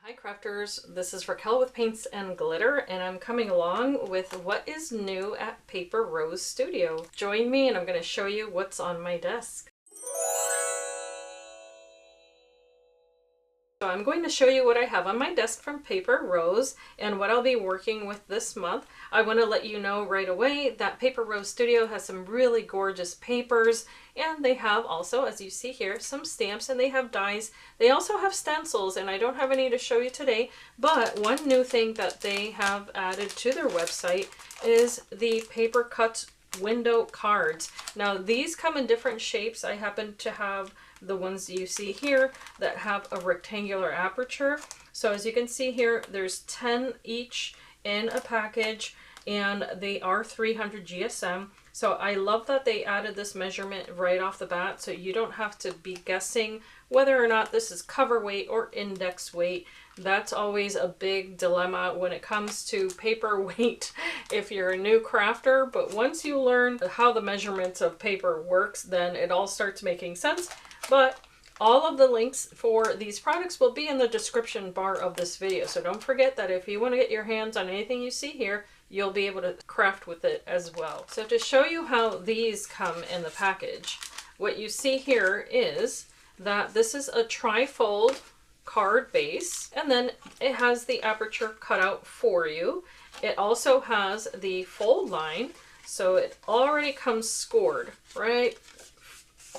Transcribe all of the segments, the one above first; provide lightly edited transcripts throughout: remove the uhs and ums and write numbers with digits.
Hi crafters, this is Raquel with Paints and Glitter, and I'm coming along with what is new at Paper Rose Studio. Join me and I'm going to show you what's on my desk. So I'm going to show you what I have on my desk from Paper Rose and what I'll be working with this month. I want to let you know right away that Paper Rose Studio has some really gorgeous papers, and they have also, as you see here, some stamps, and they have dies. They also have stencils, and I don't have any to show you today, but one new thing that they have added to their website is the paper cut window cards. Now these come in different shapes. I happen to have the ones you see here that have a rectangular aperture. So as you can see here, there's 10 each in a package, and they are 300 GSM. So I love that they added this measurement right off the bat, so you don't have to be guessing whether or not this is cover weight or index weight. That's always a big dilemma when it comes to paper weight if you're a new crafter, but once you learn how the measurements of paper works, then it all starts making sense. But all of the links for these products will be in the description bar of this video, so don't forget that if you want to get your hands on anything you see here, you'll be able to craft with it as well. So to show you how these come in the package, what you see here is that this is a tri-fold card base, and then it has the aperture cut out for you. It also has the fold line, so it already comes scored right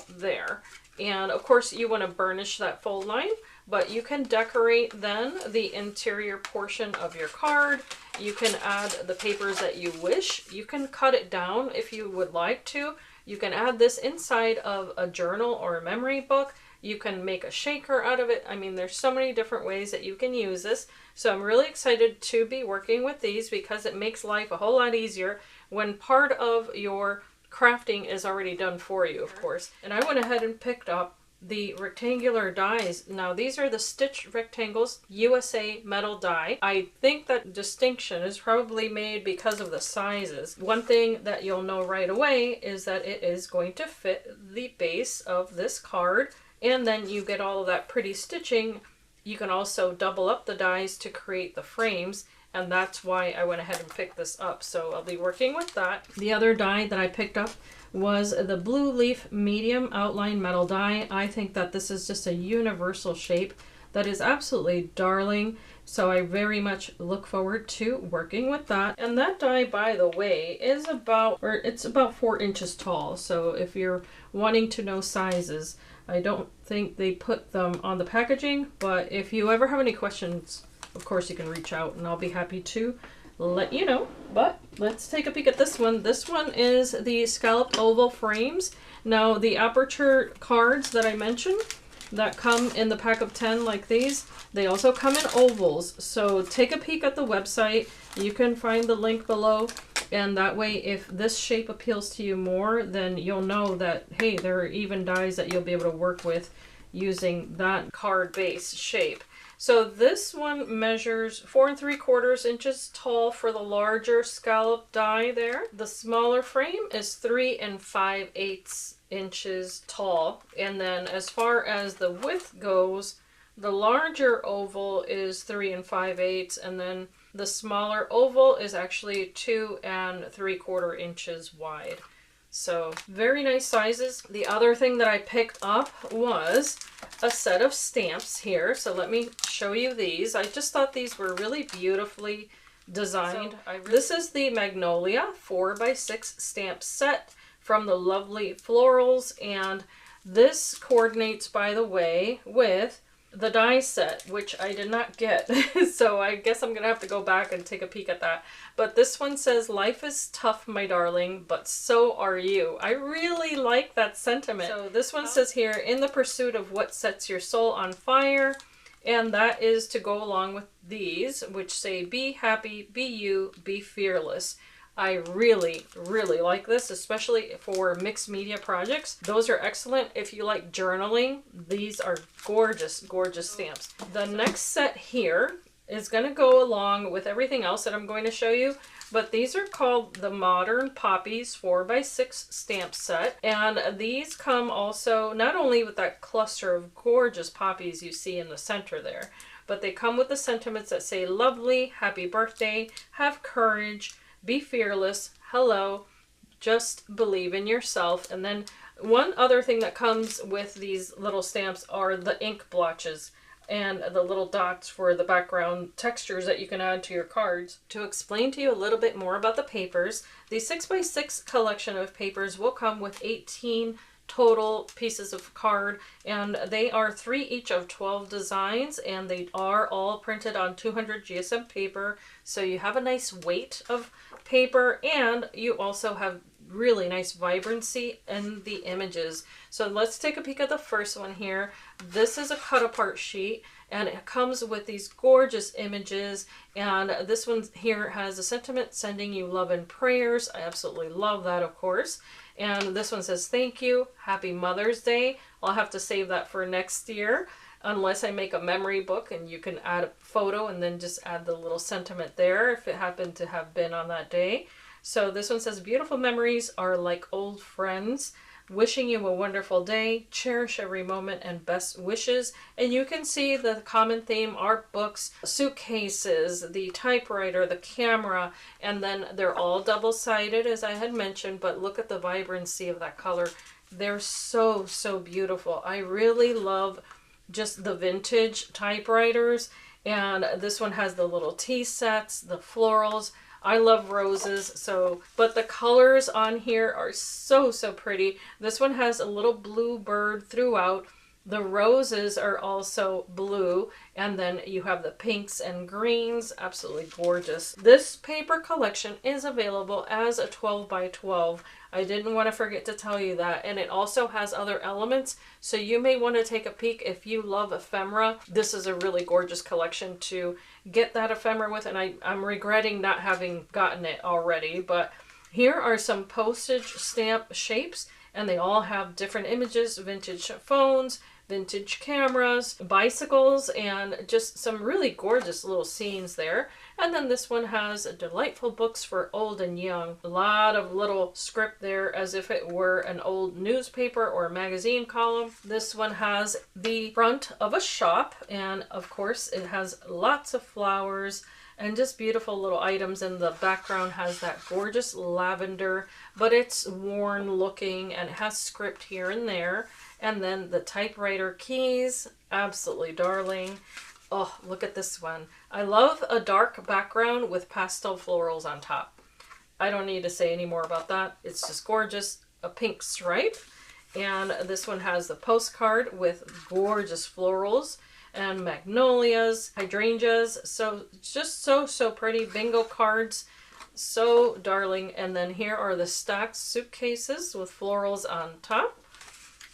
there. And of course you want to burnish that fold line, but you can decorate then the interior portion of your card. You can add the papers that you wish. You can cut it down if you would like to. You can add this inside of a journal or a memory book. You can make a shaker out of it. I mean, there's so many different ways that you can use this. So I'm really excited to be working with these because it makes life a whole lot easier when part of your crafting is already done for you, of course. And I went ahead and picked up the rectangular dies. Now these are the Stitch Rectangles USA metal die. I think that distinction is probably made because of the sizes. One thing that you'll know right away is that it is going to fit the base of this card, and then you get all of that pretty stitching. You can also double up the dies to create the frames, and that's why I went ahead and picked this up. So I'll be working with that. The other die that I picked up was the Blue Leaf Medium Outline Metal die. I think that this is just a universal shape that is absolutely darling. So I very much look forward to working with that. And that die, by the way, is it's about 4 inches tall. So if you're wanting to know sizes, I don't think they put them on the packaging, but if you ever have any questions, of course you can reach out and I'll be happy to let you know. But let's take a peek at this one. This one is the Scalloped oval frames. Now the aperture cards that I mentioned that come in the pack of 10 like these, they also come in ovals. So take a peek at the website. You can find the link below, and that way if this shape appeals to you more, then you'll know that, hey, there are even dies that you'll be able to work with using that card base shape. So this one measures 4 3/4 inches tall for the larger scallop die there. The smaller frame is 3 5/8 inches tall. And then as far as the width goes, the larger oval is 3 5/8, and then the smaller oval is actually 2 3/4 inches wide. So very nice sizes. The other thing that I picked up was a set of stamps here. So let me show you these. I just thought these were really beautifully designed. So this is the Magnolia 4x6 stamp set from the lovely Florals, and this coordinates, by the way, with the die set, which I did not get. So I guess I'm gonna have to go back and take a peek at that. But this one says, "Life is tough, my darling, but so are you." I really like that sentiment. So this one says here, "In the pursuit of what sets your soul on fire," and that is to go along with these, which say, "Be happy, be you, be fearless." I really, really like this, especially for mixed media projects. Those are excellent. If you like journaling, these are gorgeous, gorgeous stamps. The next set here is going to go along with everything else that I'm going to show you, but these are called the Modern Poppies 4x6 stamp set, and these come also not only with that cluster of gorgeous poppies you see in the center there, but they come with the sentiments that say lovely, happy birthday, have courage, be fearless, hello, just believe in yourself. And then one other thing that comes with these little stamps are the ink blotches and the little dots for the background textures that you can add to your cards. To explain to you a little bit more about the papers, the 6x6 collection of papers will come with 18 total pieces of card, and they are 3 each of 12 designs, and they are all printed on 200 GSM paper, so you have a nice weight of paper, and you also have really nice vibrancy in the images. So let's take a peek at the first one here. This is a cut apart sheet, and it comes with these gorgeous images, and this one here has a sentiment sending you love and prayers. I absolutely love that, of course. And this one says thank you, happy Mother's Day. I'll have to save that for next year unless I make a memory book, and you can add a photo and then just add the little sentiment there if it happened to have been on that day. So this one says beautiful memories are like old friends, wishing you a wonderful day, cherish every moment, and best wishes. And you can see the common theme are books, suitcases, the typewriter, the camera, and then they're all double-sided as I had mentioned, but look at the vibrancy of that color. They're so, so beautiful. I really love just the vintage typewriters, and this one has the little tea sets, the florals. I love roses, but the colors on here are so, so pretty. This one has a little blue bird throughout. The roses are also blue, and then you have the pinks and greens. Absolutely gorgeous. This paper collection is available as a 12 by 12. I didn't want to forget to tell you that. And it also has other elements, so you may want to take a peek if you love ephemera. This is a really gorgeous collection to get that ephemera with, and I'm regretting not having gotten it already. But here are some postage stamp shapes, and they all have different images, vintage phones, vintage cameras, bicycles, and just some really gorgeous little scenes there. And then this one has delightful books for old and young. A lot of little script there as if it were an old newspaper or magazine column. This one has the front of a shop, and of course it has lots of flowers and just beautiful little items, and the background has that gorgeous lavender, but it's worn looking and it has script here and there. And then the typewriter keys, absolutely darling. Oh, look at this one. I love a dark background with pastel florals on top. I don't need to say any more about that. It's just gorgeous. A pink stripe. And this one has the postcard with gorgeous florals and magnolias, hydrangeas. So just so, so pretty. Bingo cards. So darling. And then here are the stacked suitcases with florals on top.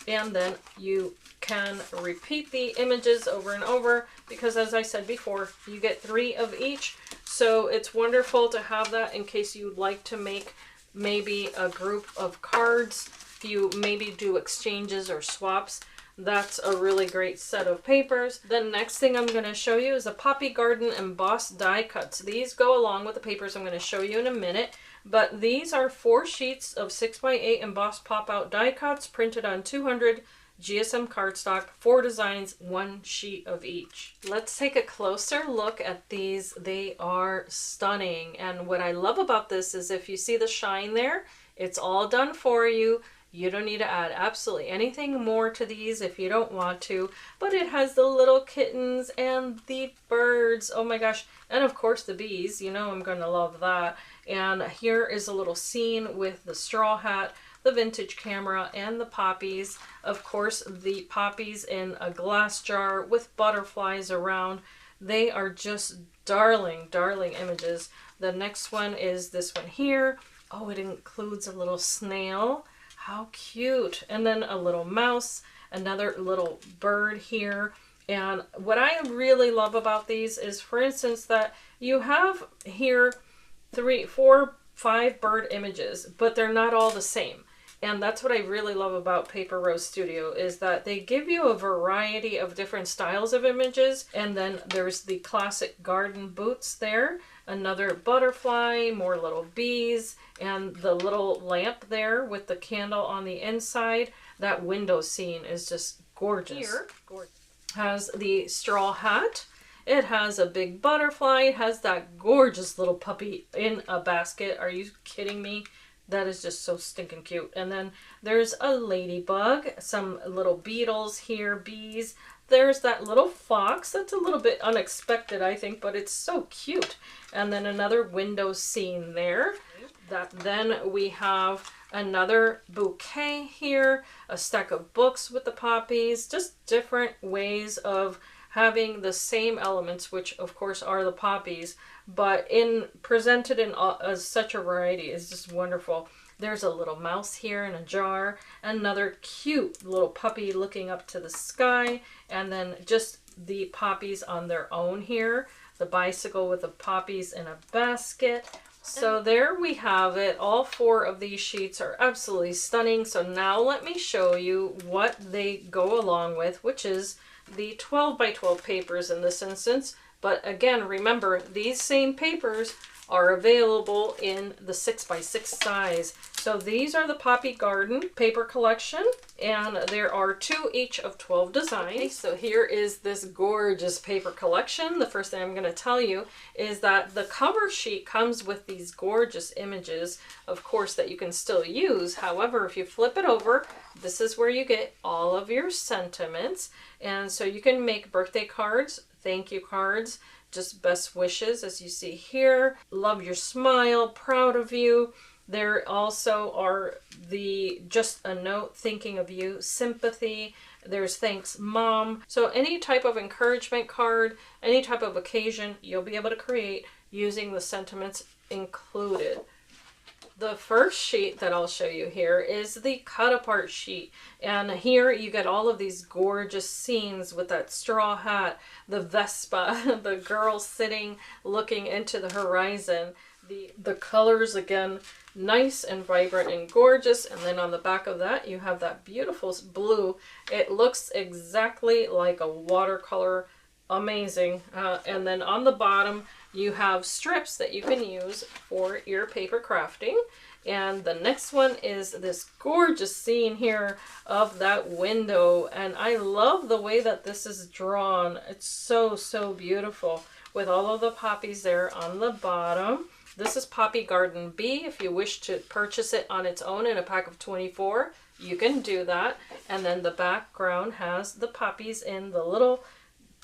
And then you can repeat the images over and over because, as I said before, you get 3 of each. So it's wonderful to have that in case you'd like to make maybe a group of cards. If you maybe do exchanges or swaps, that's a really great set of papers. The next thing I'm going to show you is a Poppy Garden embossed die cuts. These go along with the papers I'm going to show you in a minute. But these are 4 sheets of 6x8 embossed pop-out die cuts printed on 200 GSM cardstock, 4 designs, 1 sheet of each. Let's take a closer look at these. They are stunning. And what I love about this is if you see the shine there, it's all done for you. You don't need to add absolutely anything more to these if you don't want to. But it has the little kittens and the birds. Oh my gosh. And of course the bees. You know I'm going to love that. And here is a little scene with the straw hat, the vintage camera, and the poppies. Of course, the poppies in a glass jar with butterflies around. They are just darling, darling images. The next one is this one here. Oh, it includes a little snail. How cute. And then a little mouse, another little bird here. And what I really love about these is, for instance, that you have here 3, 4, 5 bird images, but they're not all the same. And that's what I really love about Paper Rose Studio, is that they give you a variety of different styles of images. And then there's the classic garden boots there, another butterfly, more little bees, and the little lamp there with the candle on the inside. That window scene is just gorgeous. Here has the straw hat. It has a big butterfly. It has that gorgeous little puppy in a basket. Are you kidding me? That is just so stinking cute. And then there's a ladybug, some little beetles here, bees. There's that little fox. That's a little bit unexpected, I think, but it's so cute. And then another window scene there. Then we have another bouquet here, a stack of books with the poppies, just different ways of having the same elements, which of course are the poppies, but presented in such a variety is just wonderful. There's a little mouse here in a jar, another cute little puppy looking up to the sky, and then just the poppies on their own here, the bicycle with the poppies in a basket. So there we have it. All 4 of these sheets are absolutely stunning. So now let me show you what they go along with, which is the 12 by 12 papers in this instance. But again, remember, these same papers are available in the 6 by 6 size. So these are the Poppy Garden paper collection, and there are 2 each of 12 designs. Okay, so here is this gorgeous paper collection. The first thing I'm going to tell you is that the cover sheet comes with these gorgeous images, of course, that you can still use. However, if you flip it over, this is where you get all of your sentiments. And so you can make birthday cards, thank you cards, just best wishes, as you see here. Love your smile, proud of you. There also are the just a note, thinking of you, sympathy. There's thanks mom. So any type of encouragement card, any type of occasion, you'll be able to create using the sentiments included. The first sheet that I'll show you here is the cut apart sheet. And here you get all of these gorgeous scenes with that straw hat, the Vespa, the girl sitting looking into the horizon. The colors, again, nice and vibrant and gorgeous. And then on the back of that, you have that beautiful blue. It looks exactly like a watercolor. Amazing. And then on the bottom, you have strips that you can use for your paper crafting. And the next one is this gorgeous scene here of that window. And I love the way that this is drawn. It's so, so beautiful with all of the poppies there on the bottom. This is Poppy Garden B. If you wish to purchase it on its own in a pack of 24, you can do that. And then the background has the poppies in the little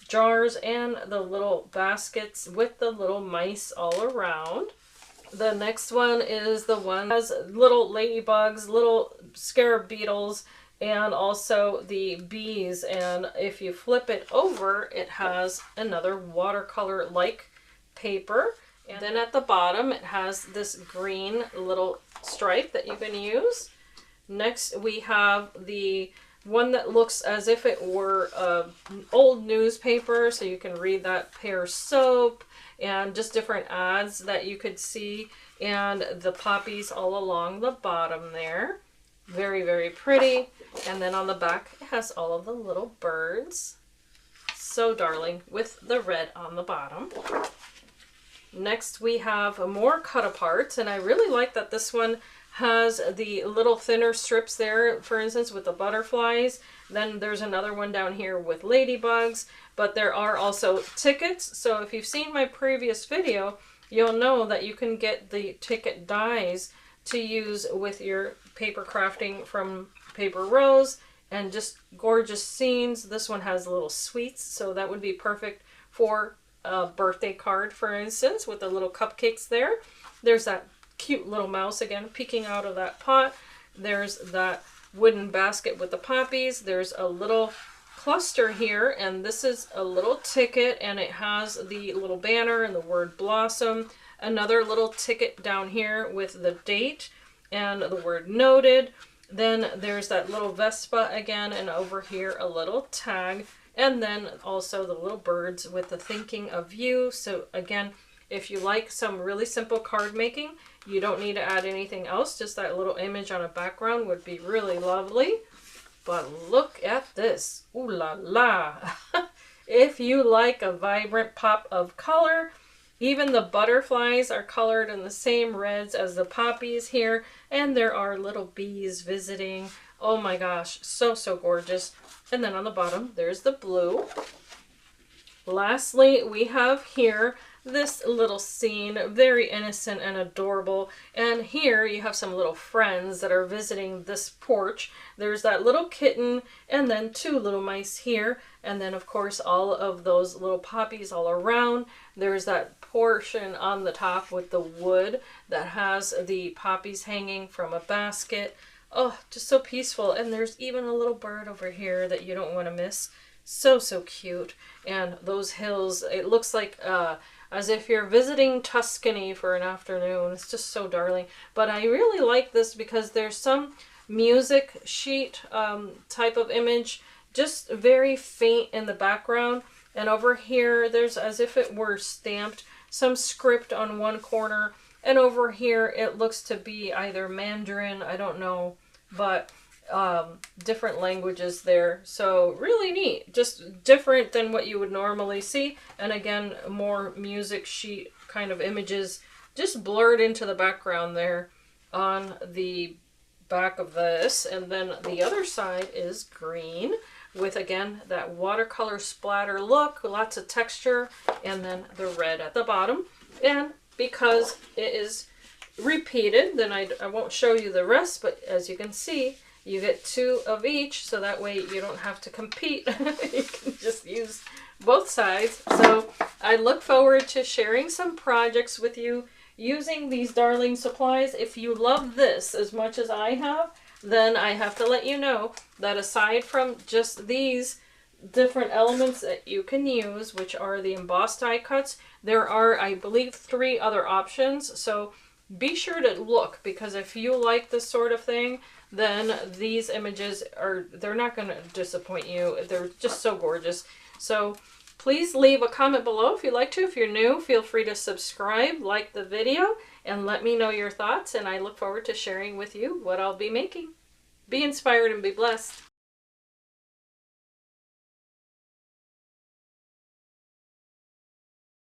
jars and the little baskets with the little mice all around. The next one is the one that has little ladybugs, little scarab beetles, and also the bees. And if you flip it over, it has another watercolor-like paper. And then at the bottom, it has this green little stripe that you can use. Next, we have the one that looks as if it were an old newspaper, so you can read that, Pear soap, and just different ads that you could see, and the poppies all along the bottom there. Very, very pretty. And then on the back, it has all of the little birds. So darling, with the red on the bottom. Next, we have more cut aparts, and I really like that this one has the little thinner strips there, for instance, with the butterflies. Then there's another one down here with ladybugs, but there are also tickets. So if you've seen my previous video, you'll know that you can get the ticket dies to use with your paper crafting from Paper Rose, and just gorgeous scenes. This one has little sweets, so that would be perfect for a birthday card, for instance, with the little cupcakes there. There's that cute little mouse again peeking out of that pot. There's that wooden basket with the poppies. There's a little cluster here, and this is a little ticket, and it has the little banner and the word blossom. Another little ticket down here with the date and the word noted. Then there's that little Vespa again, and over here a little tag, and then also the little birds with the thinking of you. So again, if you like some really simple card making, you don't need to add anything else. Just that little image on a background would be really lovely. But look at this. Ooh la la. If you like a vibrant pop of color, even the butterflies are colored in the same reds as the poppies here. And there are little bees visiting. Oh my gosh, so, so gorgeous. And then on the bottom, there's the blue. Lastly, we have here this little scene, very innocent and adorable. And here you have some little friends that are visiting this porch. There's that little kitten and then two little mice here. And then of course all of those little poppies all around. There's that portion on the top with the wood that has the poppies hanging from a basket. Oh, just so peaceful. And there's even a little bird over here that you don't want to miss. So, so cute. And those hills, it looks like as if you're visiting Tuscany for an afternoon. It's just so darling. But I really like this because there's some music sheet type of image, just very faint in the background. And over here, there's as if it were stamped, some script on one corner. And over here, it looks to be either Mandarin, I don't know, but different languages there. So really neat, just different than what you would normally see. And again, more music sheet kind of images just blurred into the background there on the back of this. And then the other side is green with, again, that watercolor splatter look, lots of texture, and then the red at the bottom. And because it is repeated, then I won't show you the rest, but as you can see, you get two of each, so that way you don't have to compete. You can just use both sides. So I look forward to sharing some projects with you using these darling supplies. If you love this as much as I have, then I have to let you know that aside from just these different elements that you can use, which are the embossed die cuts, there are, I believe, 3 other options. So be sure to look, because if you like this sort of thing, then these images they're not going to disappoint you. They're just so gorgeous. So please leave a comment below if you'd like to. If you're new, feel free to subscribe, like the video, and let me know your thoughts. And I look forward to sharing with you what I'll be making. Be inspired and be blessed.